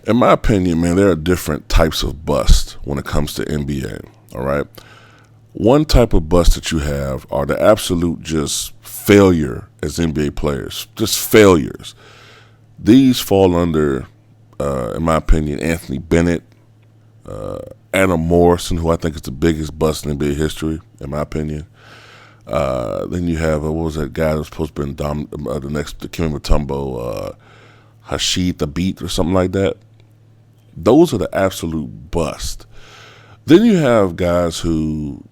In my opinion, man, there are different types of bust when it comes to NBA. All right. One type of bust that you have are the absolute just failure as NBA players, just failures. These fall under, in my opinion, Anthony Bennett, Adam Morrison, who I think is the biggest bust in NBA history, in my opinion. Then you have, what was that guy that was supposed to be the next, the Kim Mutombo, Hashid the Beat or something like that. Those are the absolute bust. Then you have guys who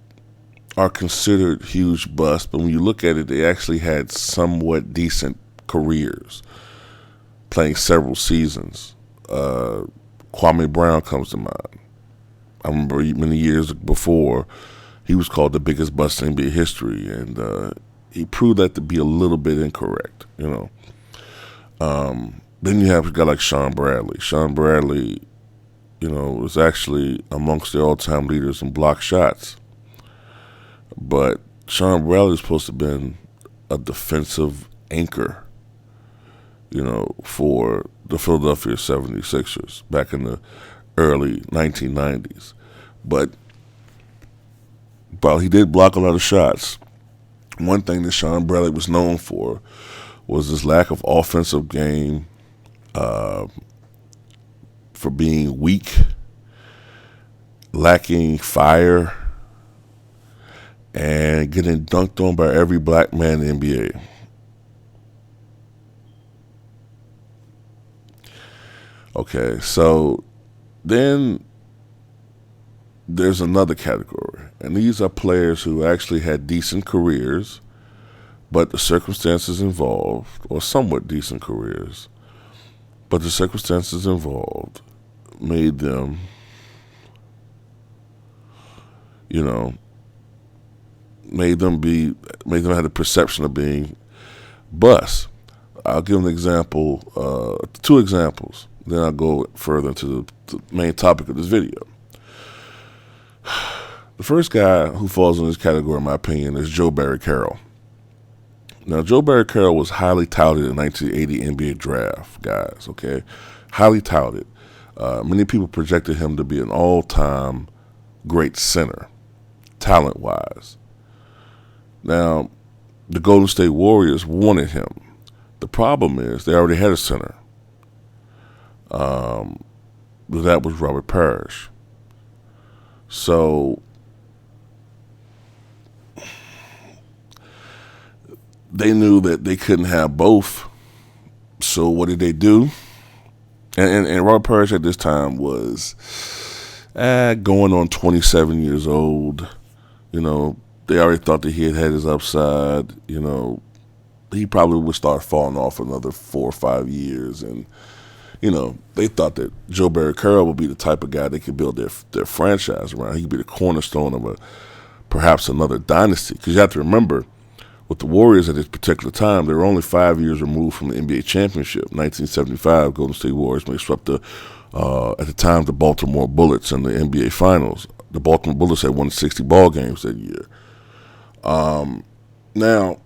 are considered huge busts, but when you look at it, they actually had somewhat decent careers, playing several seasons. Kwame Brown comes to mind. I remember many years before, he was called the biggest bust in NBA history, and he proved that to be a little bit incorrect, you know. Then you have a guy like Sean Bradley. Sean Bradley, you know, was actually amongst the all-time leaders in block shots. But Sean Bradley was supposed to have been a defensive anchor, you know, for the Philadelphia 76ers back in the early 1990s. But while he did block a lot of shots, one thing that Sean Bradley was known for was his lack of offensive game, for being weak, lacking fire, and getting dunked on by every black man in the NBA. Okay, so then there's another category, and these are players who actually had decent careers, but the circumstances involved, or somewhat decent careers, but the circumstances involved made them, you know, made them have the perception of being busts. I'll give an example, two examples, then I'll go further into the main topic of this video. The first guy who falls in this category, in my opinion, is Joe Barry Carroll. Now, Joe Barry Carroll was highly touted in the 1980 NBA draft, guys, okay? Highly touted. Many people projected him to be an all-time great center, talent-wise. Now, the Golden State Warriors wanted him. The problem is they already had a center. That was Robert Parrish. So they knew that they couldn't have both. So what did they do? And Robert Parrish at this time was going on 27 years old. You know, they already thought that he had his upside. You know, he probably would start falling off another 4 or 5 years. And, you know, they thought that Joe Barry Carroll would be the type of guy they could build their franchise around. He could be the cornerstone of perhaps another dynasty. Because you have to remember, with the Warriors at this particular time, they were only 5 years removed from the NBA championship. 1975, Golden State Warriors, they swept at the time, the Baltimore Bullets in the NBA Finals. The Baltimore Bullets had won 60 ball games that year. Now,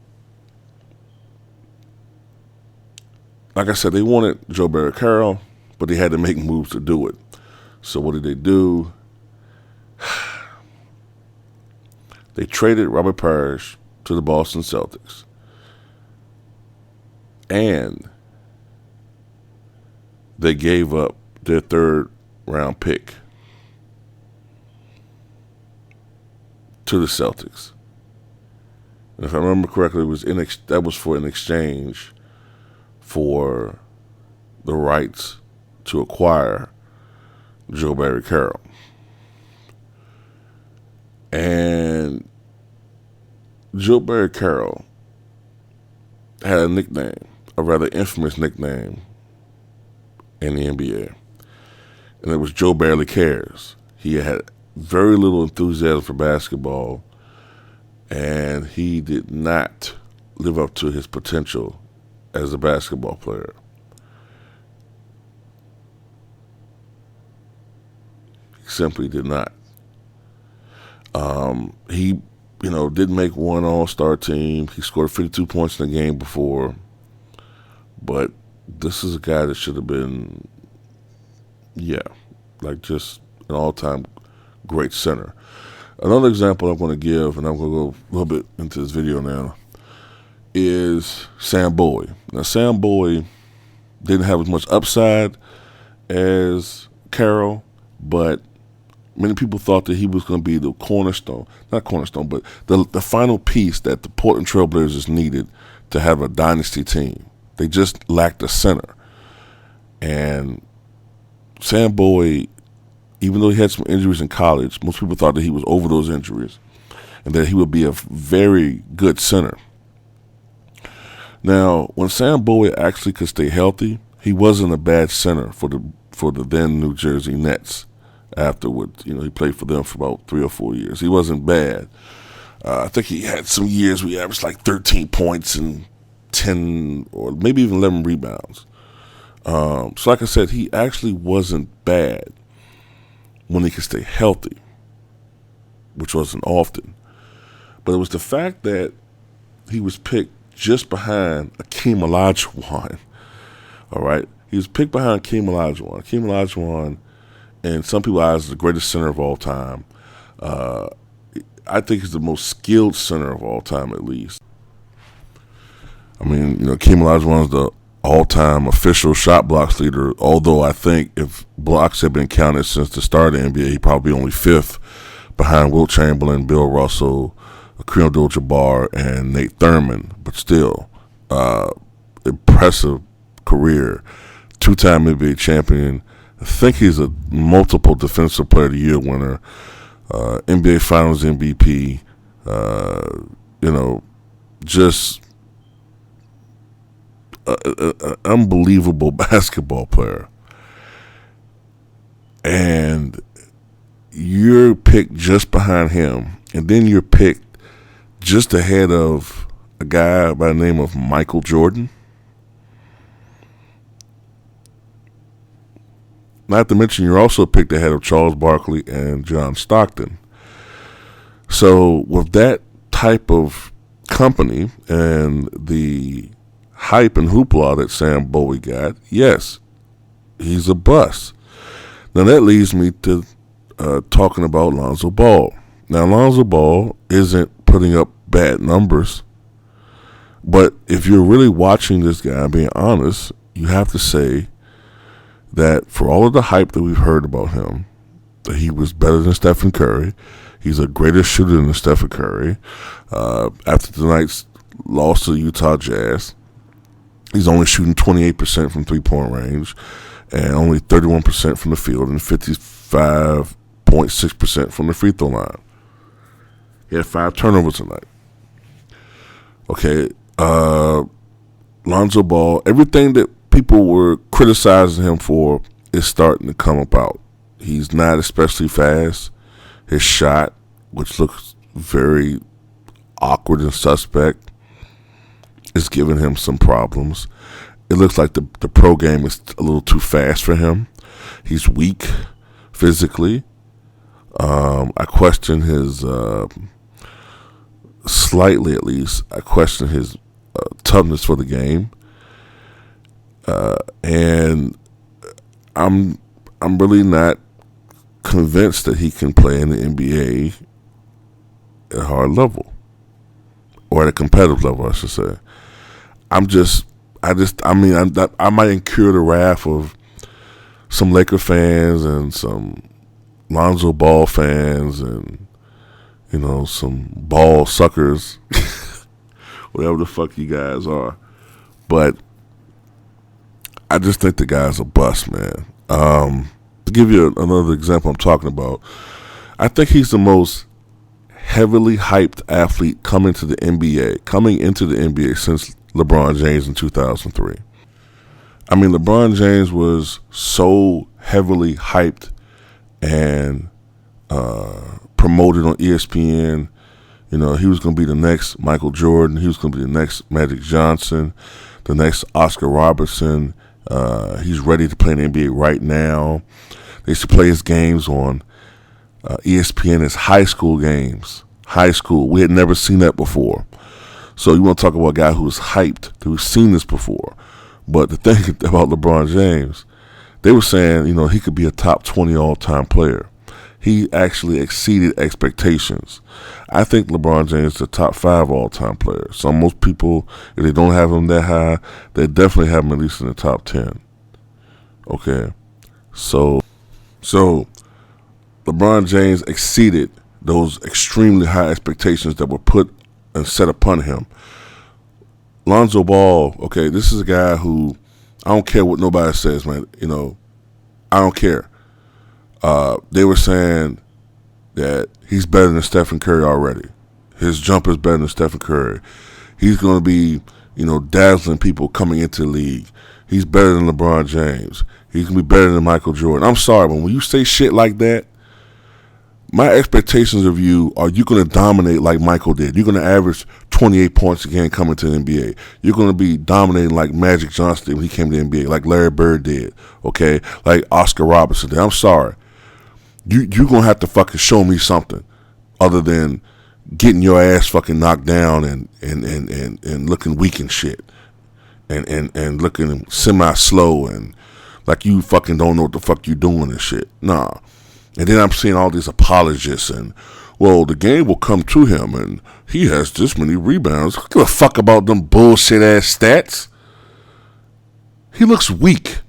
like I said, they wanted Joe Barry Carroll, but they had to make moves to do it. So what did they do? They traded Robert Parrish to the Boston Celtics. And they gave up their 3rd round pick to the Celtics. And if I remember correctly, it was that was for an exchange for the rights to acquire Joe Barry Carroll. And Joe Barry Carroll had a nickname, a rather infamous nickname in the NBA. And it was Joe Barely Cares. He had very little enthusiasm for basketball, and he did not live up to his potential as a basketball player. He simply did not. He, didn't make one all-star team. He scored 52 points in the game before. But this is a guy that should have been Yeah, like just an all-time great center. Another example I'm going to give, and I'm going to go a little bit into this video now, is Sam Bowie. Now, Sam Bowie didn't have as much upside as Carroll, but many people thought that he was going to be the cornerstone, not cornerstone, but the final piece that the Portland Trailblazers needed to have a dynasty team. They just lacked a center. And Sam Bowie, even though he had some injuries in college, most people thought that he was over those injuries and that he would be a very good center. Now, when Sam Bowie actually could stay healthy, he wasn't a bad center for the then New Jersey Nets. Afterwards, he played for them for about 3 or 4 years. He wasn't bad. I think he had some years where he averaged like 13 points and 10 or maybe even 11 rebounds. So like I said, he actually wasn't bad when he could stay healthy, which wasn't often. But it was the fact that he was picked just behind Akeem Olajuwon. All right? He was picked behind Akeem Olajuwon. Akeem Olajuwon, in some people's eyes, is the greatest center of all time. I think he's the most skilled center of all time, at least. I mean, Akeem Olajuwon is the all-time official shot blocks leader, although I think if blocks had been counted since the start of the NBA, he'd probably be only fifth behind Wilt Chamberlain, Bill Russell, Kareem Abdul-Jabbar, and Nate Thurman. But still, impressive career, two-time NBA champion. I think he's a multiple Defensive Player of the Year winner, NBA Finals MVP, just an unbelievable basketball player. And you're picked just behind him, and then you're picked just ahead of a guy by the name of Michael Jordan. Not to mention, you're also picked ahead of Charles Barkley and John Stockton. So with that type of company and the hype and hoopla that Sam Bowie got, yes, he's a bust. Now that leads me to talking about Lonzo Ball. Now Lonzo Ball isn't putting up bad numbers, but if you're really watching this guy and being honest, you have to say that for all of the hype that we've heard about him, that he was better than Stephen Curry. He's a greater shooter than Stephen Curry. After tonight's loss to the Utah Jazz, he's only shooting 28% from three-point range and only 31% from the field and 55.6% from the free throw line. He had 5 turnovers tonight. Okay, Lonzo Ball, everything that people were criticizing him for is starting to come about. He's not especially fast. His shot, which looks very awkward and suspect, is giving him some problems. It looks like the pro game is a little too fast for him. He's weak physically. I question his, slightly at least, I question his toughness for the game. And I'm really not convinced that he can play in the NBA at a hard level, or at a competitive level, I should say. I might incur the wrath of some Laker fans and some Lonzo Ball fans and, some ball suckers, whatever the fuck you guys are. But I just think the guy's a bust, man. To give you another example I'm talking about, I think he's the most heavily hyped athlete coming into the NBA since LeBron James in 2003. I mean, LeBron James was so heavily hyped and promoted on ESPN. He was going to be the next Michael Jordan. He was going to be the next Magic Johnson, the next Oscar Robertson. He's ready to play in the NBA right now. They used to play his games on ESPN as high school games. High school. We had never seen that before. So you want to talk about a guy who's hyped, who's seen this before. But the thing about LeBron James, They were saying, he could be a top 20 all-time player. He actually exceeded expectations. I think LeBron James is a top 5 all-time player. So most people, if they don't have him that high, they definitely have him at least in the top 10. Okay, so LeBron James exceeded those extremely high expectations that were put and set upon him. Lonzo Ball, okay, this is a guy who, I don't care what nobody says, man. I don't care. They were saying that he's better than Stephen Curry already. His jumper is better than Stephen Curry. He's going to be, dazzling people coming into the league. He's better than LeBron James. He's going to be better than Michael Jordan. I'm sorry, but when you say shit like that, my expectations of you are you're going to dominate like Michael did. You're going to average 28 points a game coming to the NBA. You're going to be dominating like Magic Johnson did when he came to the NBA, like Larry Bird did, okay? Like Oscar Robertson did. I'm sorry. You're going to have to fucking show me something other than getting your ass fucking knocked down and looking weak and shit. And looking semi-slow and like you fucking don't know what the fuck you doing and shit. Nah. And then I'm seeing all these apologists and, well, the game will come to him and he has this many rebounds. I don't give a fuck about them bullshit ass stats. He looks weak.